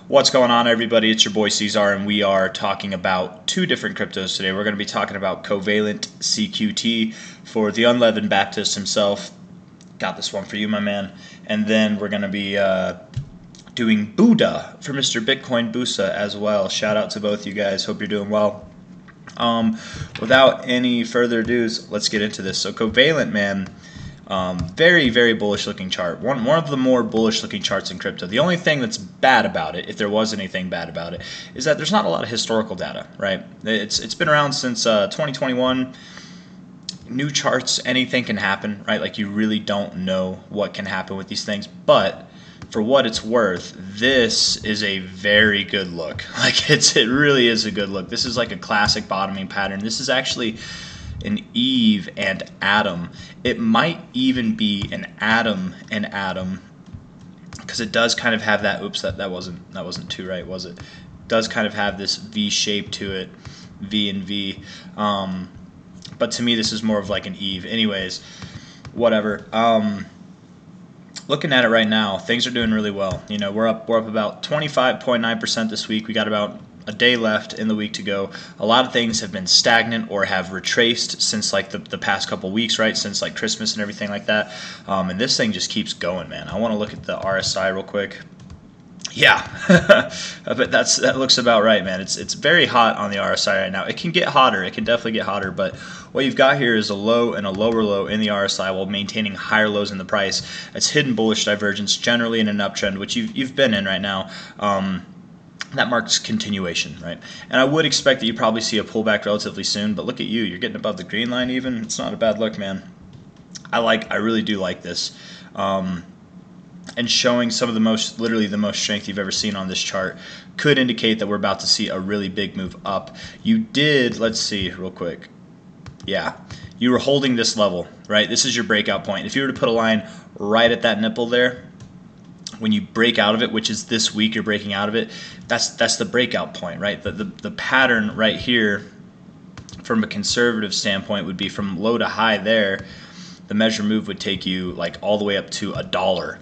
What's going on, everybody? It's your boy C-Zar, and we are talking about two different cryptos today. We're going to be talking about Covalent CQT for the unleavened Baptist himself. Got this one for you, my man. And then we're going to be doing Buddha for Mr. Bitcoin Busa as well. Shout out to both you guys. Hope you're doing well. Without any further ado, let's get into this. So Covalent, man. Very, very bullish looking chart. One of the more bullish looking charts in crypto. The only thing that's bad about it, if there was anything bad about it, is that there's not a lot of historical data, right? It's been around since 2021. New charts, anything can happen, right? Like, you really don't know what can happen with these things. But for what it's worth, this is a very good look. Like, it really is a good look. This is like a classic bottoming pattern. This is actually an Eve and Adam. It might even be an Adam and Adam, because it does kind of have that. Oops, that wasn't too right, was it? It does kind of have this V shape to it, V and V. But to me, this is more of like an Eve. Anyways, whatever. Looking at it right now, things are doing really well. You know, we're up about 25.9% this week. We got about a day left in the week to go. A lot of things have been stagnant or have retraced since like the past couple weeks, right? Since like Christmas and everything like that. And this thing just keeps going, man. I want to look at the RSI real quick. Yeah, but that looks about right, man. It's very hot on the RSI right now. It can get hotter. It can definitely get hotter. But what you've got here is a low and a lower low in the RSI while maintaining higher lows in the price. It's hidden bullish divergence, generally in an uptrend, which you've been in right now. That marks continuation, right? And I would expect that you probably see a pullback relatively soon. But look at you. You're getting above the green line even. It's not a bad look, man. I really do like this. And showing some of literally the most strength you've ever seen on this chart could indicate that we're about to see a really big move up. You did, let's see real quick. Yeah, you were holding this level, right? This is your breakout point. If you were to put a line right at that nipple there, when you break out of it, which is this week you're breaking out of it, that's the breakout point, right? The pattern right here from a conservative standpoint would be from low to high there. The measure move would take you like all the way up to $1.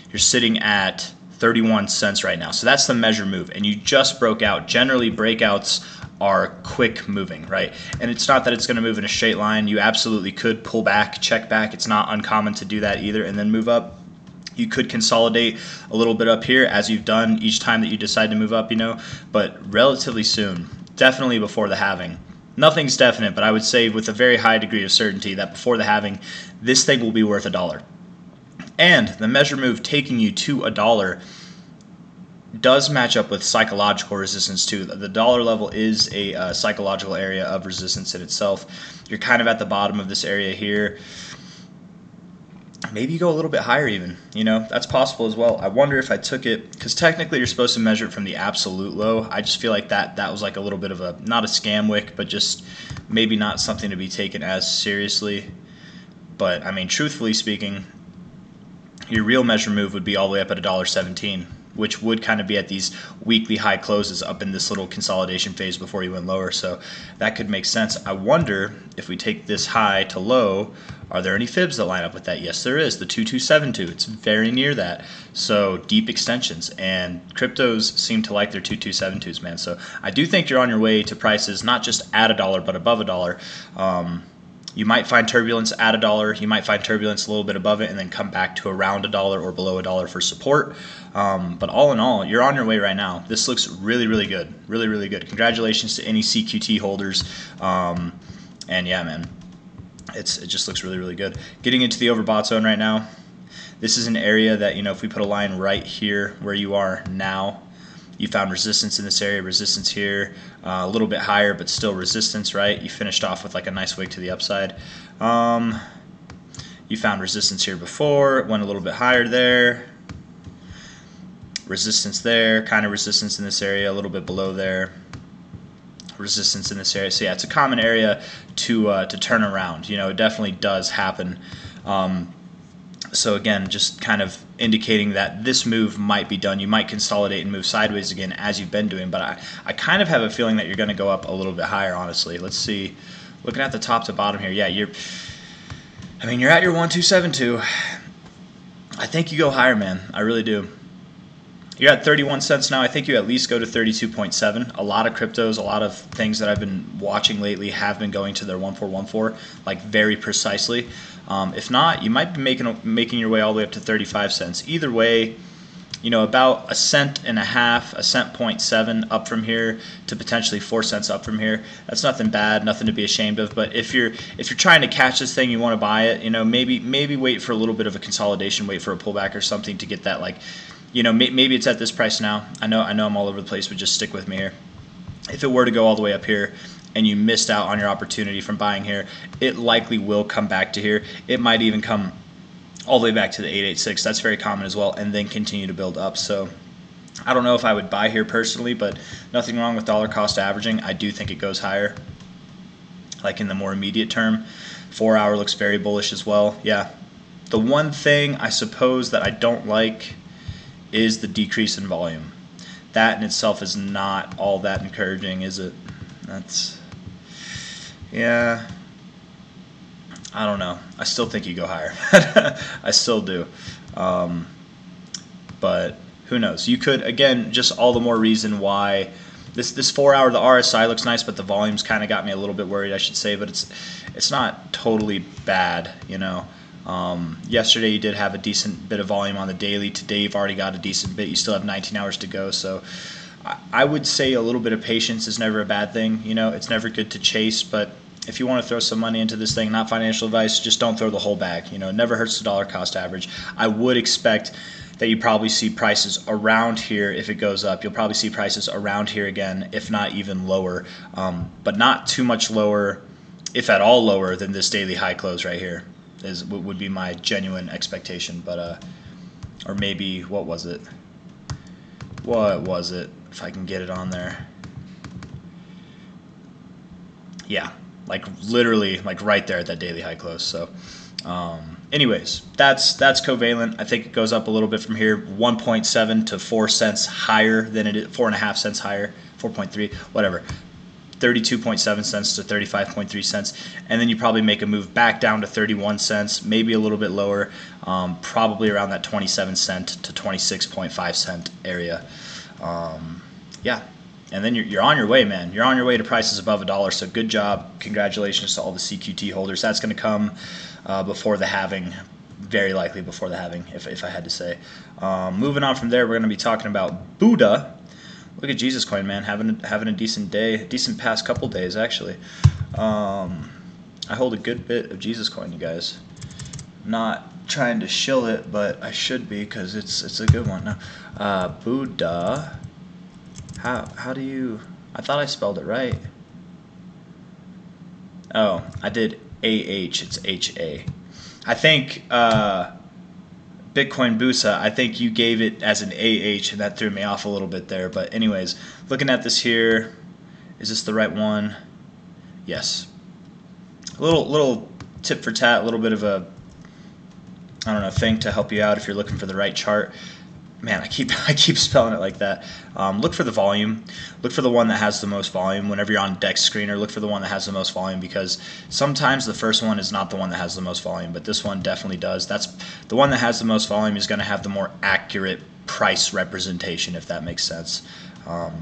You're sitting at 31 cents right now. So that's the measure move. And you just broke out. Generally, breakouts are quick moving, right? And it's not that it's going to move in a straight line. You absolutely could pull back, check back. It's not uncommon to do that either, and then move up. You could consolidate a little bit up here, as you've done each time that you decide to move up, but relatively soon, definitely before the halving. Nothing's definite, but I would say with a very high degree of certainty that before the halving, this thing will be worth $1. And the measure move taking you to $1 does match up with psychological resistance too. The dollar level is a psychological area of resistance in itself. You're kind of at the bottom of this area here. Maybe you go a little bit higher even, that's possible as well. I wonder if I took it, because technically you're supposed to measure it from the absolute low. I just feel like that was like a little bit of a, not a scam wick, but just maybe not something to be taken as seriously. But I mean, truthfully speaking, your real measure move would be all the way up at $1.17, which would kind of be at these weekly high closes up in this little consolidation phase before you went lower. So that could make sense. I wonder if we take this high to low, are there any fibs that line up with that? Yes, there is. The 2272. It's very near that. So deep extensions, and cryptos seem to like their 2272s, man. So I do think you're on your way to prices not just at $1 but above $1. You might find turbulence at $1. You might find turbulence a little bit above it and then come back to around $1 or below $1 for support. But all in all, you're on your way right now. This looks really, really good. Really, really good. Congratulations to any CQT holders. And yeah, man, it just looks really, really good. Getting into the overbought zone right now. This is an area that, if we put a line right here where you are now, you found resistance in this area, resistance here, a little bit higher, but still resistance, right? You finished off with like a nice wick to the upside. You found resistance here before, went a little bit higher there. Resistance there, kind of resistance in this area, a little bit below there. Resistance in this area. So yeah, it's a common area to turn around. It definitely does happen. So again, just kind of indicating that this move might be done. You might consolidate and move sideways again as you've been doing, but I kind of have a feeling that you're going to go up a little bit higher, honestly. Let's see. Looking at the top to bottom here, yeah, you're at your 1272. I think you go higher, man. I really do. You're at 31 cents now. I think you at least go to 32.7. A lot of cryptos, a lot of things that I've been watching lately have been going to their 1414, like very precisely. If not, you might be making your way all the way up to 35 cents. Either way, about 1.5 cents, 1.7 up from here to potentially 4 cents up from here. That's nothing bad, nothing to be ashamed of. But if you're trying to catch this thing, you want to buy it. Maybe wait for a little bit of a consolidation, wait for a pullback or something to get that maybe it's at this price now. I know I'm all over the place, but just stick with me here. If it were to go all the way up here and you missed out on your opportunity from buying here, it likely will come back to here. It might even come all the way back to the 886. That's very common as well, and then continue to build up. So I don't know if I would buy here personally, but nothing wrong with dollar cost averaging. I do think it goes higher, like in the more immediate term. 4 hour looks very bullish as well. Yeah. The one thing I suppose that I don't like is the decrease in volume. That in itself is not all that encouraging, is it? Yeah, I don't know. I still think you go higher. I still do. But who knows? You could, again, just all the more reason why this 4 hour, the RSI looks nice, but the volume's kind of got me a little bit worried, I should say. But it's not totally bad, Yesterday you did have a decent bit of volume on the daily. Today you've already got a decent bit. You still have 19 hours to go. So I would say a little bit of patience is never a bad thing. It's never good to chase, but if you want to throw some money into this thing, not financial advice, just don't throw the whole bag. It never hurts to dollar cost average. I would expect that you probably see prices around here. If it goes up, you'll probably see prices around here again, if not even lower, but not too much lower, if at all lower, than this daily high close right here would be my genuine expectation. But or maybe, what was it? If I can get it on there. Yeah, like literally, like right there at that daily high close. So anyways, that's Covalent. I think it goes up a little bit from here, 1.7 to 4 cents higher than it is, 4.5 cents higher, 4.3, whatever. 32.7 cents to 35.3 cents, and then you probably make a move back down to 31 cents, maybe a little bit lower, probably around that 27 cent to 26.5 cent area. Yeah, and then you're on your way, man. You're on your way to prices above $1. So good job, congratulations to all the CQT holders. That's going to come before the halving, very likely before the halving, if I had to say. Moving on from there, we're going to be talking about Buddha. Look at Jesus Coin, man, having a decent day, decent past couple days actually. I hold a good bit of Jesus Coin, you guys. I'm not trying to shill it, but I should be because it's a good one. Now, Buddha. How do you? I thought I spelled it right. Oh, I did AH. It's HA. I think Bitcoin Busa, I think you gave it as an AH, and that threw me off a little bit there. But anyways, looking at this here, is this the right one? Yes. A little tip for tat, a little bit of a, I don't know, thing to help you out if you're looking for the right chart. Man, I keep spelling it like that. Look for the volume. Look for the one that has the most volume. Whenever you're on Dex Screener, look for the one that has the most volume, because sometimes the first one is not the one that has the most volume, but this one definitely does. That's the one that has the most volume is going to have the more accurate price representation, if that makes sense. But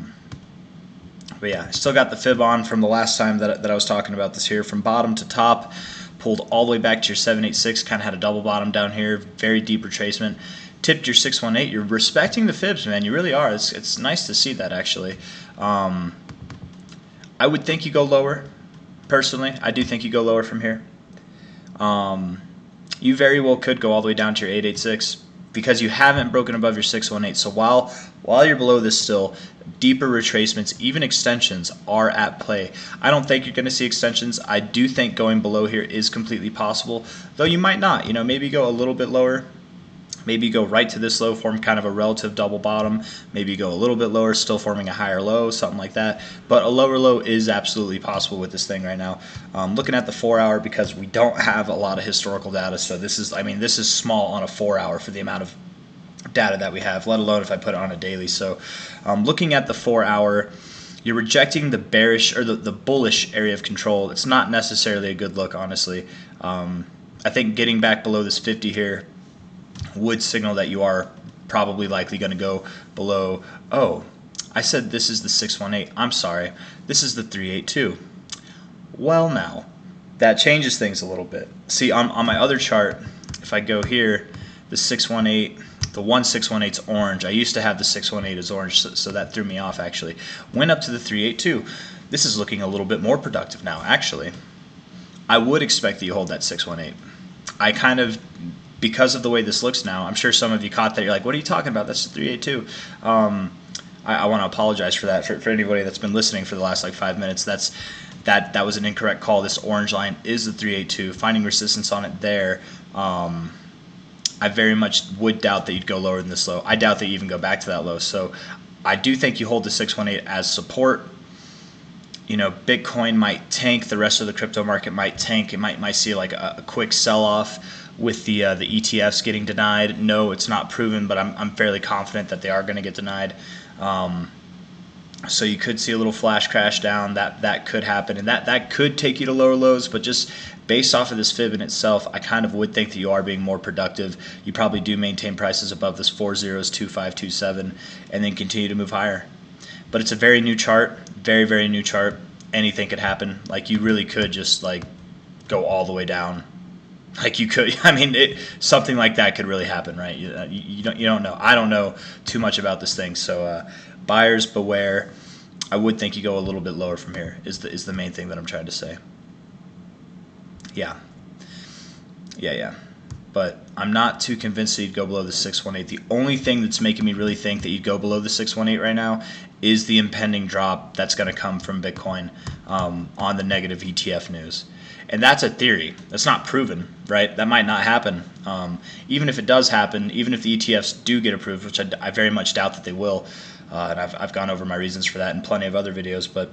yeah, I still got the fib on from the last time that I was talking about this here. From bottom to top, pulled all the way back to your 786, kind of had a double bottom down here, very deep retracement. Tipped your 618. You're respecting the fibs, man. You really are. It's nice to see that, actually. I would think you go lower. Personally, I do think you go lower from here. You very well could go all the way down to your 886 because you haven't broken above your 618. So while you're below this still, deeper retracements, even extensions, are at play. I don't think you're going to see extensions. I do think going below here is completely possible, though you might not. Maybe go a little bit lower. Maybe go right to this low, form kind of a relative double bottom. Maybe go a little bit lower, still forming a higher low, something like that. But a lower low is absolutely possible with this thing right now. Looking at the 4 hour, because we don't have a lot of historical data, so this is small on a 4 hour for the amount of data that we have, let alone if I put it on a daily. So looking at the 4 hour, you're rejecting the bearish or the bullish area of control. It's not necessarily a good look, honestly. I think getting back below this 50 here would signal that you are probably likely going to go below. Oh, I said this is the 618. I'm sorry. This is the 382. Well, now, that changes things a little bit. See, on my other chart, if I go here, the 618, the 1618 is orange. I used to have the 618 as orange, so that threw me off, actually. Went up to the 382. This is looking a little bit more productive now, actually. I would expect that you hold that 618. I kind of, because of the way this looks now, I'm sure some of you caught that. You're like, what are you talking about? That's the 382. I want to apologize for that. For anybody that's been listening for the last like 5 minutes, that was an incorrect call. This orange line is the 382. Finding resistance on it there. I very much would doubt that you'd go lower than this low. I doubt that you even go back to that low. So I do think you hold the 618 as support. You know, Bitcoin might tank. The rest of the crypto market might tank. It might see like a quick sell-off with the ETFs getting denied. No, it's not proven, but I'm fairly confident that they are going to get denied. So you could see a little flash crash down. That could happen, and that could take you to lower lows. But just based off of this fib in itself, I kind of would think that you are being more productive. You probably do maintain prices above this 40s2527, and then continue to move higher. But it's a very new chart, very new chart. Anything could happen. Like, you really could just like go all the way down. Like, you could, I mean, something like that could really happen, right? You don't know. I don't know too much about this thing, so buyers beware. I would think you go a little bit lower from here. Is the main thing that I'm trying to say. Yeah. But I'm not too convinced that you'd go below the 618. The only thing that's making me really think that you'd go below the 618 right now is the impending drop that's going to come from Bitcoin on the negative ETF news. And that's a theory. That's not proven, right? That might not happen. Even if it does happen, even if the ETFs do get approved, which I very much doubt that they will, and I've gone over my reasons for that in plenty of other videos, but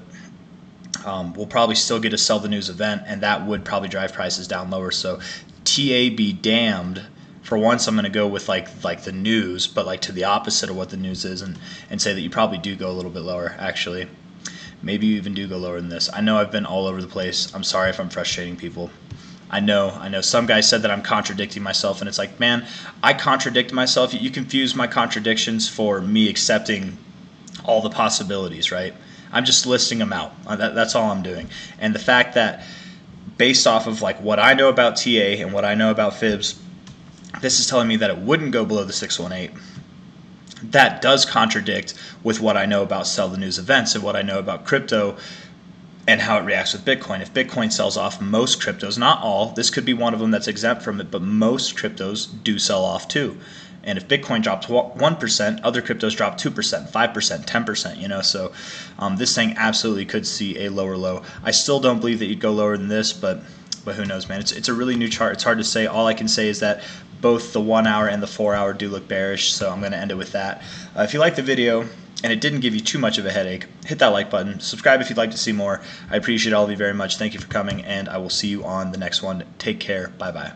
we'll probably still get a sell the news event, and that would probably drive prices down lower. So TA be damned. For once, I'm going to go with like the news, but like to the opposite of what the news is, and say that you probably do go a little bit lower, actually. Maybe you even do go lower than this. I know I've been all over the place. I'm sorry if I'm frustrating people. I know. Some guy said that I'm contradicting myself, and it's like, man, I contradict myself. You confuse my contradictions for me accepting all the possibilities, right? I'm just listing them out. That's all I'm doing. And the fact that based off of like what I know about TA and what I know about fibs, this is telling me that it wouldn't go below the 618. That does contradict with what I know about sell the news events and what I know about crypto and how it reacts with Bitcoin. If Bitcoin sells off, most cryptos, not all, this could be one of them that's exempt from it, but most cryptos do sell off too. And if Bitcoin drops 1%, other cryptos drop 2%, 5%, 10%, you know, so this thing absolutely could see a lower low. I still don't believe that you'd go lower than this, but who knows, man. It's a really new chart. It's hard to say. All I can say is that both the 1 hour and the 4 hour do look bearish, so I'm going to end it with that. If you liked the video and it didn't give you too much of a headache, hit that like button. Subscribe if you'd like to see more. I appreciate all of you very much. Thank you for coming, and I will see you on the next one. Take care. Bye-bye.